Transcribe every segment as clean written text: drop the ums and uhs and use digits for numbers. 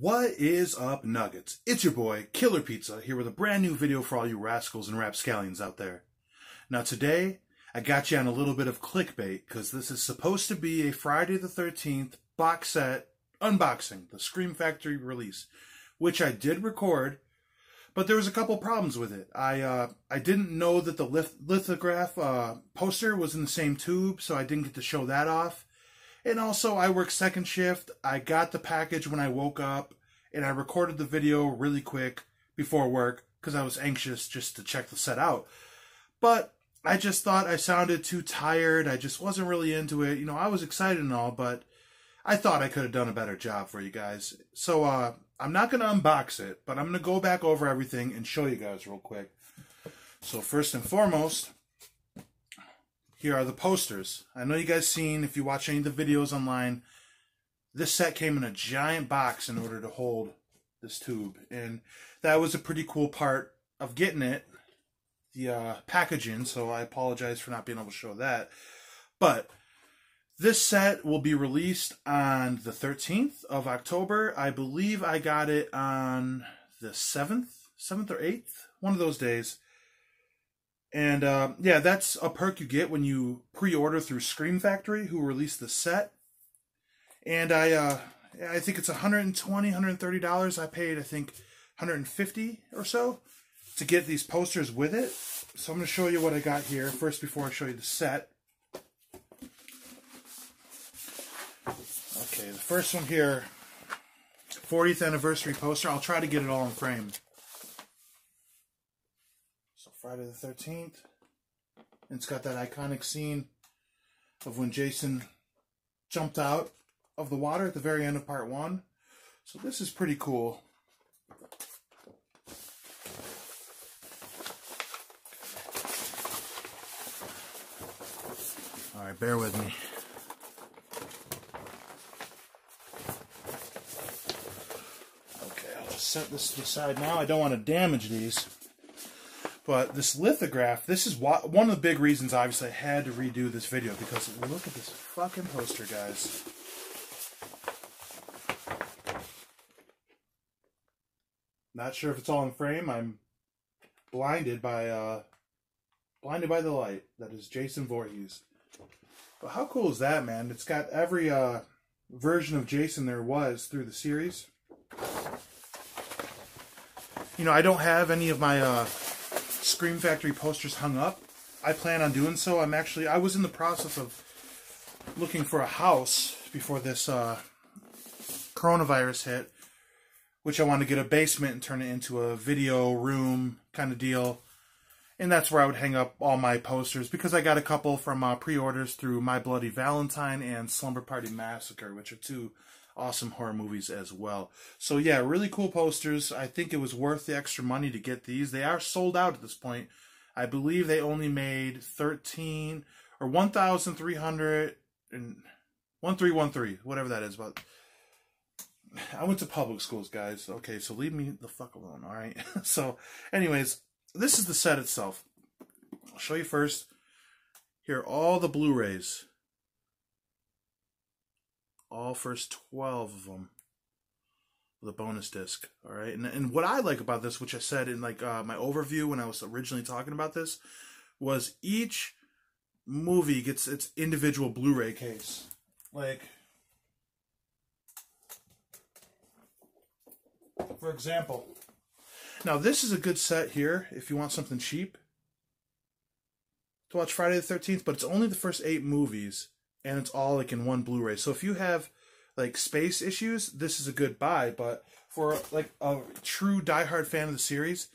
What is up, Nuggets? It's your boy, Killer Pizza, here with a brand new video for all you rascals and rapscallions out there. Now today, I got you on a little bit of clickbait, because this is supposed to be a Friday the 13th box set unboxing, the Scream Factory release, which I did record, but there was a couple problems with it. I didn't know that the lithograph poster was in the same tube, so I didn't get to show that off. And also, I work second shift. I got the package when I woke up, and I recorded the video really quick before work because I was anxious just to check the set out. But I just thought I sounded too tired. I just wasn't really into it. You know, I was excited and all, but I thought I could have done a better job for you guys. So I'm not going to unbox it, but I'm going to go back over everything and show you guys real quick. So first and foremost, here are the posters. I know you guys seen, if you watch any of the videos online, this set came in a giant box in order to hold this tube. And that was a pretty cool part of getting it, the packaging, so I apologize for not being able to show that. But this set will be released on the 13th of October. I believe I got it on the 7th or 8th, one of those days. And yeah, that's a perk you get when you pre-order through Scream Factory, who released the set. And I think it's $120, $130. I paid, I think, $150 or so to get these posters with it. So I'm going to show you what I got here first before I show you the set. Okay, the first one here, 40th anniversary poster. I'll try to get it all in frame. Friday the 13th. And it's got that iconic scene of when Jason jumped out of the water at the very end of part 1. So this is pretty cool. Alright, bear with me. Okay, I'll just set this to the side now. I don't want to damage these. But this lithograph, this is one of the big reasons, obviously, I had to redo this video, because look at this fucking poster, guys. Not sure if it's all in frame. I'm blinded by the light. That is Jason Voorhees. But how cool is that, man? It's got every version of Jason there was through the series. You know, I don't have any of my Scream Factory posters hung up. I plan on doing so. I was in the process of looking for a house before this coronavirus hit, which I wanted to get a basement and turn it into a video room kind of deal. And that's where I would hang up all my posters, because I got a couple from pre-orders through My Bloody Valentine and Slumber Party Massacre, which are two awesome horror movies as well. So yeah, really cool posters. I think it was worth the extra money to get these. They are sold out at this point. I believe they only made 13 or 1,300 and 1313, whatever that is. But I went to public schools, guys. Okay, so leave me the fuck alone, all right? So anyways, this is the set itself. I'll show you first. Here are all the Blu-rays. All first 12 of them with a bonus disc. All right, and what I like about this, which I said in like my overview when I was originally talking about this, was each movie gets its individual Blu-ray case. Like, for example, now this is a good set here if you want something cheap to watch Friday the 13th, but it's only the first 8 movies. And it's all like in one Blu-ray. So if you have like space issues, this is a good buy. But for like a true diehard fan of the series,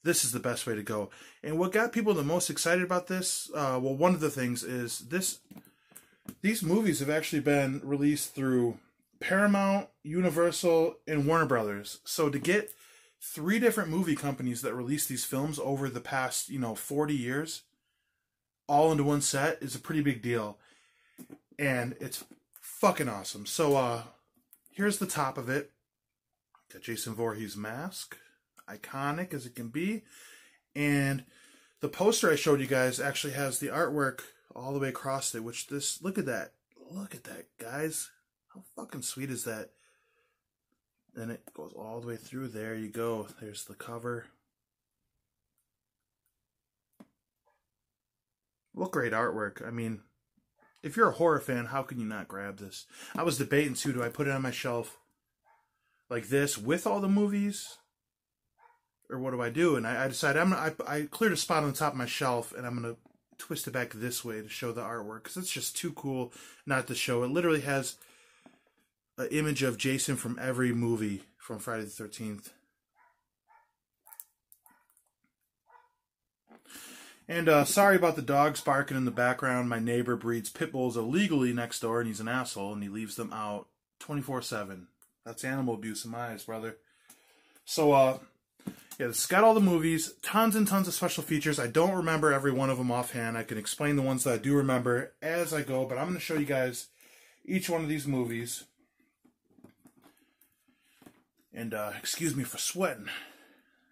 this is the best way to go. And what got people the most excited about this, well, one of the things is these movies have actually been released through Paramount, Universal, and Warner Brothers. So to get 3 different movie companies that released these films over the past, 40 years, all into one set, is a pretty big deal. And it's fucking awesome. So, here's the top of it. Got Jason Voorhees' mask. Iconic as it can be. And the poster I showed you guys actually has the artwork all the way across it, which look at that. Look at that, guys. How fucking sweet is that? and it goes all the way through. There you go. There's the cover. What great artwork. I mean, if you're a horror fan, how can you not grab this? I was debating too, do I put it on my shelf like this with all the movies? Or what do I do? And I decided I cleared a spot on the top of my shelf, and I'm going to twist it back this way to show the artwork, because it's just too cool not to show. It literally has an image of Jason from every movie from Friday the 13th. And sorry about the dogs barking in the background. My neighbor breeds pit bulls illegally next door, and he's an asshole, and he leaves them out 24/7. That's animal abuse in my eyes, brother. So, yeah, it's got all the movies, tons and tons of special features. I don't remember every one of them offhand. I can explain the ones that I do remember as I go, but I'm going to show you guys each one of these movies. And excuse me for sweating.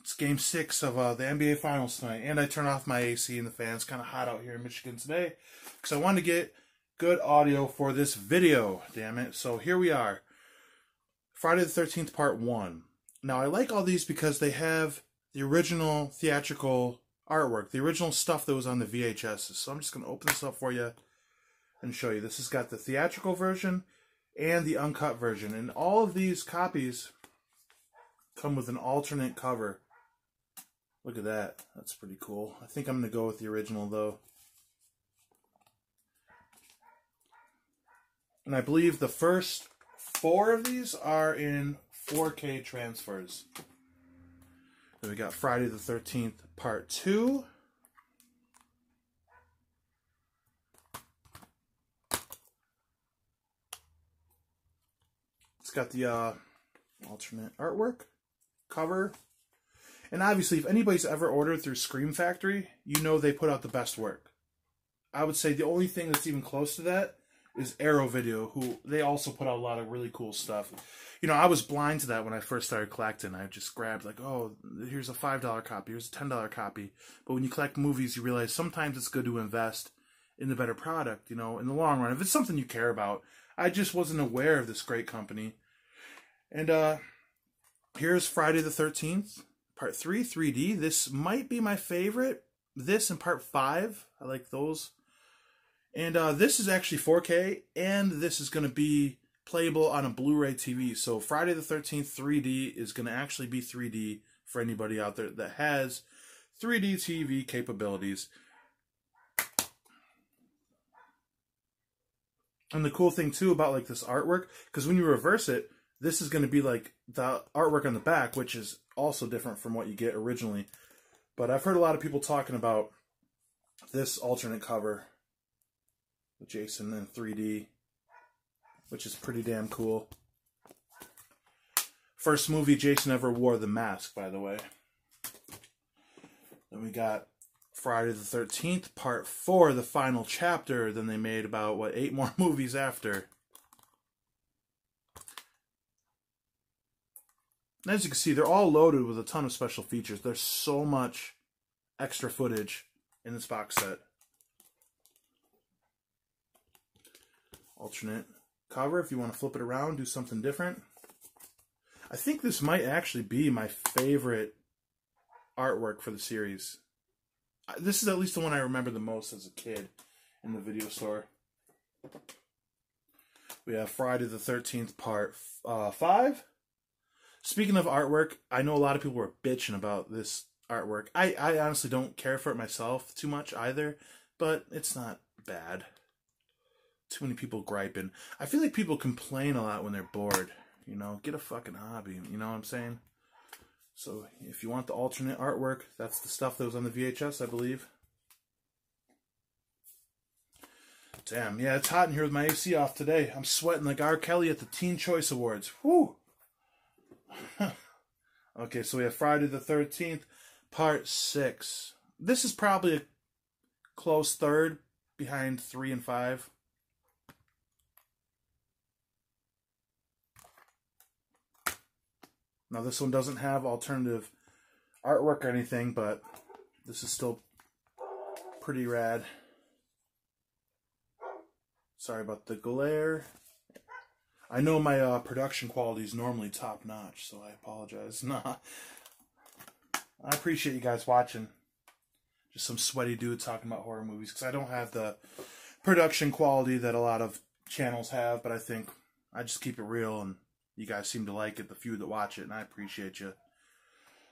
It's Game 6 of the NBA Finals tonight, and I turn off my AC and the fan's kind of hot out here in Michigan today because I wanted to get good audio for this video, damn it. So here we are, Friday the 13th Part 1. Now, I like all these because they have the original theatrical artwork, the original stuff that was on the VHS. So I'm just going to open this up for you and show you. This has got the theatrical version and the uncut version, and all of these copies come with an alternate cover. Look at that. That's pretty cool. I think I'm going to go with the original, though. And I believe the first 4 of these are in 4K transfers. Then we got Friday the 13th Part 2. It's got the alternate artwork, cover. And obviously, if anybody's ever ordered through Scream Factory, you know they put out the best work. I would say the only thing that's even close to that is Arrow Video, who they also put out a lot of really cool stuff. You know, I was blind to that when I first started collecting. I just grabbed like, oh, here's a $5 copy, here's a $10 copy. But when you collect movies, you realize sometimes it's good to invest in the better product, you know, in the long run. If it's something you care about. I just wasn't aware of this great company. And here's Friday the 13th. Part 3, 3D. This might be my favorite. This and Part 5. I like those. And this is actually 4K, and this is going to be playable on a Blu-ray TV. So Friday the 13th 3D is going to actually be 3D for anybody out there that has 3D TV capabilities. And the cool thing, too, about like this artwork, because when you reverse it, this is going to be like the artwork on the back, which is also different from what you get originally. But I've heard a lot of people talking about this alternate cover with Jason in 3D, which is pretty damn cool. First movie Jason ever wore the mask, by the way. Then we got Friday the 13th, Part 4, the final chapter. Then they made about, what, 8 more movies after. And as you can see, they're all loaded with a ton of special features. There's so much extra footage in this box set. Alternate cover, if you want to flip it around, do something different. I think this might actually be my favorite artwork for the series. This is at least the one I remember the most as a kid in the video store. We have Friday the 13th Part 5. Speaking of artwork, I know a lot of people were bitching about this artwork. I honestly don't care for it myself too much either, but it's not bad. Too many people griping. I feel like people complain a lot when they're bored. You know, get a fucking hobby. You know what I'm saying? So if you want the alternate artwork, that's the stuff that was on the VHS, I believe. Damn, yeah, it's hot in here with my AC off today. I'm sweating like R. Kelly at the Teen Choice Awards. Whew! Okay, so we have Friday the 13th, Part 6. This is probably a close third behind 3 and 5. Now this one doesn't have alternative artwork or anything, but this is still pretty rad. Sorry about the glare. I know my production quality is normally top notch, so I apologize. Nah, I appreciate you guys watching. Just some sweaty dude talking about horror movies, because I don't have the production quality that a lot of channels have, but I think I just keep it real, and you guys seem to like it, the few that watch it, and I appreciate you.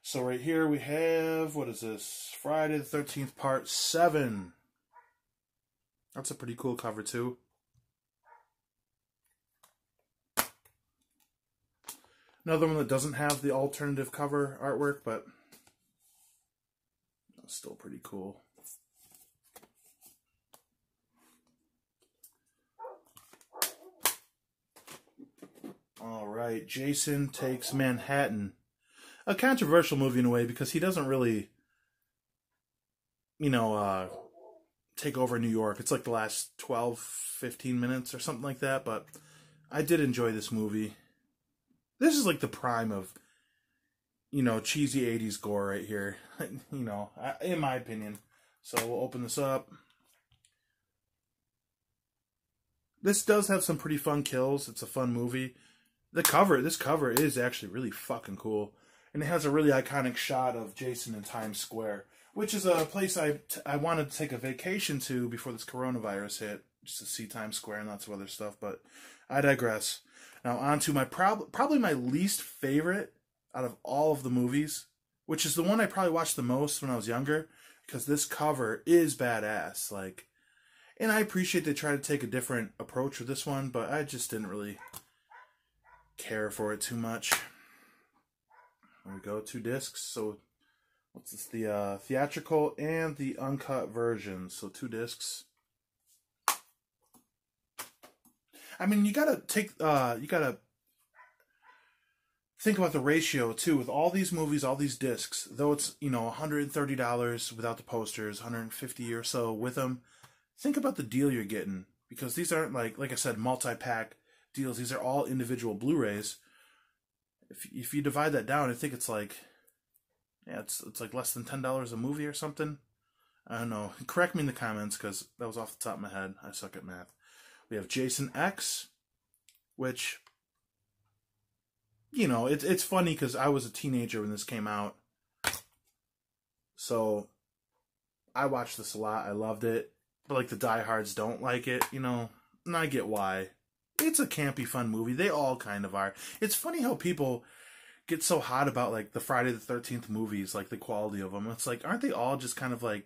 So right here we have, what is this? Friday the 13th, Part 7. That's a pretty cool cover, too. Another one that doesn't have the alternative cover artwork, but still pretty cool. Alright, Jason Takes Manhattan. A controversial movie in a way, because he doesn't really, you know, take over New York. It's like the last 12, 15 minutes or something like that, but I did enjoy this movie. This is like the prime of, you know, cheesy 80s gore right here, you know, in my opinion. So we'll open this up. This does have some pretty fun kills. It's a fun movie. This cover is actually really fucking cool. And it has a really iconic shot of Jason in Times Square, which is a place I wanted to take a vacation to before this coronavirus hit, just to see Times Square and lots of other stuff, but I digress. Now on to my probably my least favorite out of all of the movies, which is the one I probably watched the most when I was younger, because this cover is badass. Like, and I appreciate they try to take a different approach with this one, but I just didn't really care for it too much. There we go, 2 discs. So what's this? The theatrical and the uncut version. So 2 discs. I mean, you gotta think about the ratio too with all these movies, all these discs. Though it's, you know, $130 without the posters, $150 or so with them. Think about the deal you're getting, because these aren't like I said, multi-pack deals. These are all individual Blu-rays. If you divide that down, I think it's like, yeah, it's like less than $10 a movie or something. I don't know. Correct me in the comments, because that was off the top of my head. I suck at math. We have Jason X, which, you know, it's funny because I was a teenager when this came out. So I watched this a lot. I loved it. But like the diehards don't like it, you know, and I get why. It's a campy, fun movie. They all kind of are. It's funny how people get so hot about like the Friday the 13th movies, like the quality of them. It's like, aren't they all just kind of like,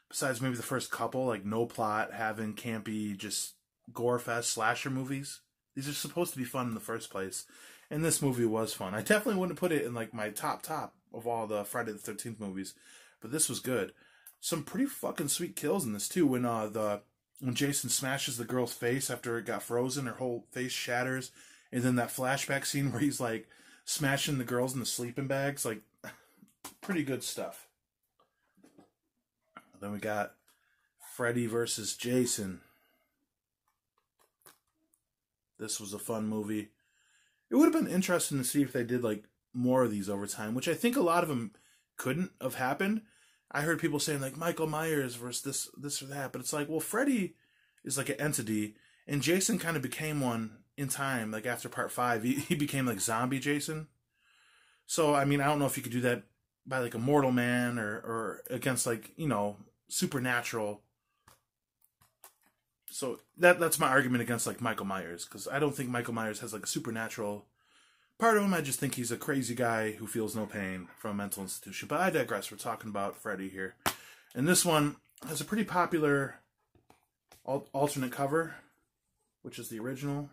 besides maybe the first couple, like no plot, having campy, just gore fest slasher movies? These are supposed to be fun in the first place. And this movie was fun. I definitely wouldn't put it in like my top of all the Friday the 13th movies, but this was good. Some pretty fucking sweet kills in this too. When Jason smashes the girl's face after it got frozen, her whole face shatters, and then that flashback scene where he's like smashing the girls in the sleeping bags, like pretty good stuff. Then we got Freddy versus Jason. This was a fun movie. It would have been interesting to see if they did like more of these over time, which I think a lot of them couldn't have happened. I heard people saying like Michael Myers versus this or that, but it's like, well, Freddy is like an entity, and Jason kind of became one in time. Like after Part 5, he became like zombie Jason. So I mean, I don't know if you could do that by like a mortal man or against like, you know, supernatural. So that's my argument against like Michael Myers, because I don't think Michael Myers has like a supernatural part of him. I just think he's a crazy guy who feels no pain from a mental institution. But I digress. We're talking about Freddy here. And this one has a pretty popular alternate cover, which is the original.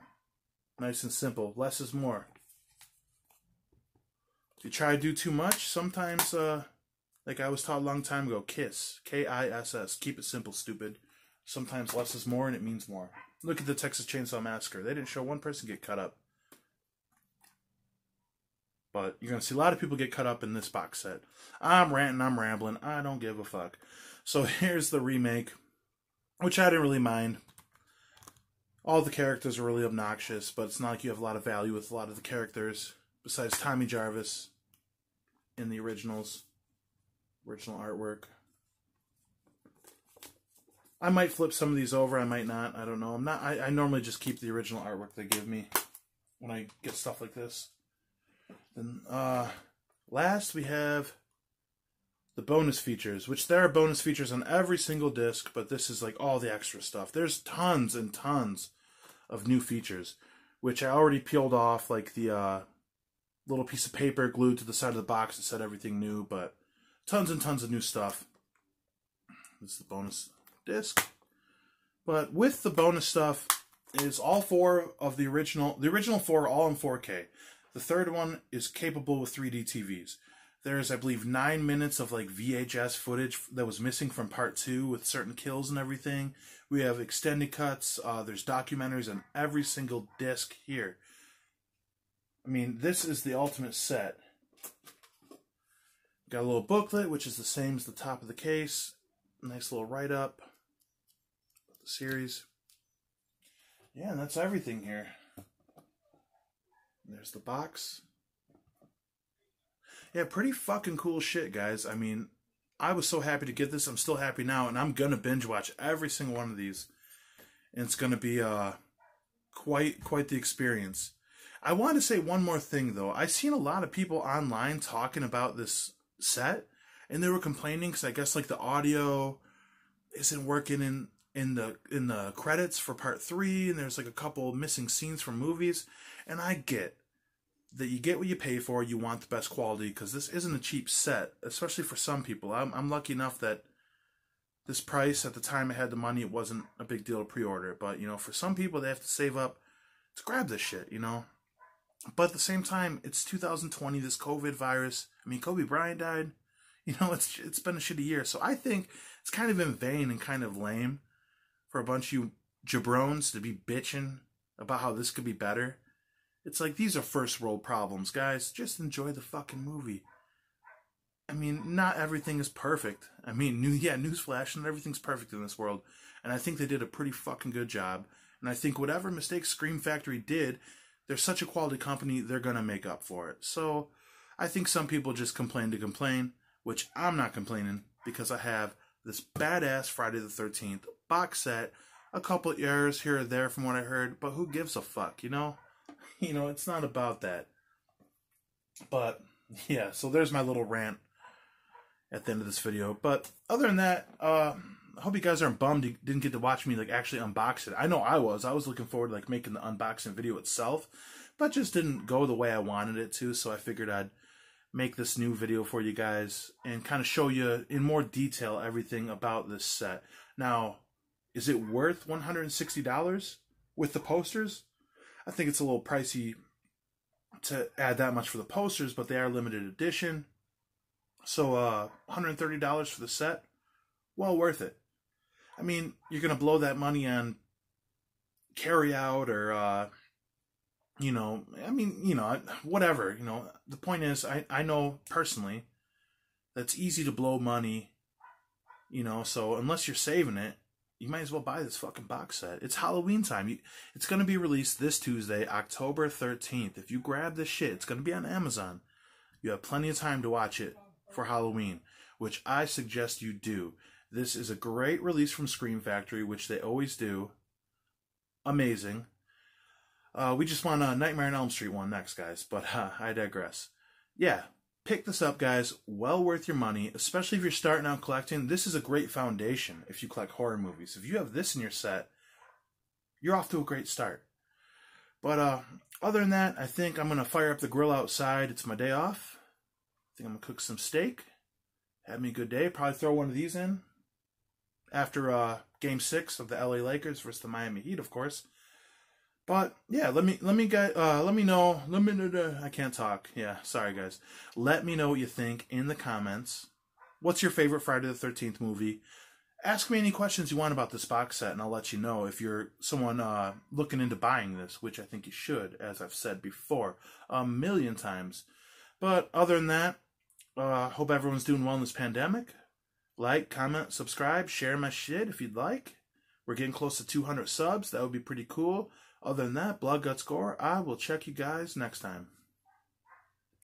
Nice and simple. Less is more. If you try to do too much, sometimes, like I was taught a long time ago, KISS. K-I-S-S. Keep it simple, stupid. Sometimes less is more, and it means more. Look at the Texas Chainsaw Massacre. They didn't show one person get cut up. But you're going to see a lot of people get cut up in this box set. I'm ranting, I'm rambling. I don't give a fuck. So here's the remake, which I didn't really mind. All the characters are really obnoxious, but it's not like you have a lot of value with a lot of the characters, besides Tommy Jarvis in the original artwork. I might flip some of these over, I might not, I don't know. I normally just keep the original artwork they give me when I get stuff like this. Then last we have the bonus features, which there are bonus features on every single disc, but this is like all the extra stuff. There's tons and tons of new features, which I already peeled off, like the little piece of paper glued to the side of the box that said everything new, but tons and tons of new stuff. This is the bonus disc. But with the bonus stuff is all four of the original four are all in 4K. The third one is capable with 3D TVs. There's, I believe, 9 minutes of like VHS footage that was missing from part 2 with certain kills and everything. We have extended cuts. There's documentaries on every single disc here. I mean, this is the ultimate set. Got a little booklet, which is the same as the top of the case. Nice little write-up. The series. Yeah, and that's everything here. There's the box. Yeah, pretty fucking cool shit, guys. I mean, I was so happy to get this. I'm still happy now, and I'm gonna binge watch every single one of these. And it's gonna be quite the experience. I want to say one more thing though. I've seen a lot of people online talking about this set, and they were complaining because I guess like the audio isn't working in the credits for part 3, and there's like a couple missing scenes from movies. And I get that you get what you pay for. You want the best quality because this isn't a cheap set, especially for some people. I'm lucky enough that this price at the time I had the money, it wasn't a big deal to pre-order. But you know, for some people, they have to save up to grab this shit. You know. But at the same time, it's 2020, this COVID virus. I mean, Kobe Bryant died. You know, it's been a shitty year. So I think it's kind of in vain and kind of lame for a bunch of you jabrones to be bitching about how this could be better. It's like, these are first world problems, guys. Just enjoy the fucking movie. I mean, not everything is perfect. I mean, newsflash, not everything's perfect in this world. And I think they did a pretty fucking good job. And I think whatever mistakes Scream Factory did, they're such a quality company, they're going to make up for it. So I think some people just complain to complain, which I'm not complaining because I have this badass Friday the 13th box set, a couple errors here or there from what I heard, but who gives a fuck, you know? You know, it's not about that. But yeah, so there's my little rant at the end of this video. But other than that, I hope you guys aren't bummed you didn't get to watch me like actually unbox it. I know I was looking forward to like making the unboxing video itself, but just didn't go the way I wanted it to. So I figured I'd make this new video for you guys and kind of show you in more detail everything about this set. Now, is it worth $160 with the posters? I think it's a little pricey to add that much for the posters, but they are limited edition. So $130 for the set, well worth it. I mean, you're going to blow that money on carry out or, you know, I mean, you know, whatever, you know. The point is, I know personally that's easy to blow money, you know, so unless you're saving it, you might as well buy this fucking box set. It's Halloween time. It's going to be released this Tuesday, October 13th. If you grab this shit, it's going to be on Amazon. You have plenty of time to watch it for Halloween, which I suggest you do. This is a great release from Scream Factory, which they always do. Amazing. We just want a Nightmare on Elm Street one next, guys, but I digress. Yeah, pick this up, guys. Well worth your money, especially if you're starting out collecting. This is a great foundation if you collect horror movies. If you have this in your set, you're off to a great start. But other than that, I think I'm going to fire up the grill outside. It's my day off. I think I'm going to cook some steak. Have me a good day. Probably throw one of these in after Game 6 of the LA Lakers versus the Miami Heat, of course. But yeah, let me know. I can't talk. Yeah, sorry guys. Let me know what you think in the comments. What's your favorite Friday the 13th movie? Ask me any questions you want about this box set, and I'll let you know if you're someone looking into buying this, which I think you should, as I've said before a million times. But other than that, hope everyone's doing well in this pandemic. Like, comment, subscribe, share my shit if you'd like. We're getting close to 200 subs. That would be pretty cool. Other than that, Blood, Guts, Gore, I will check you guys next time.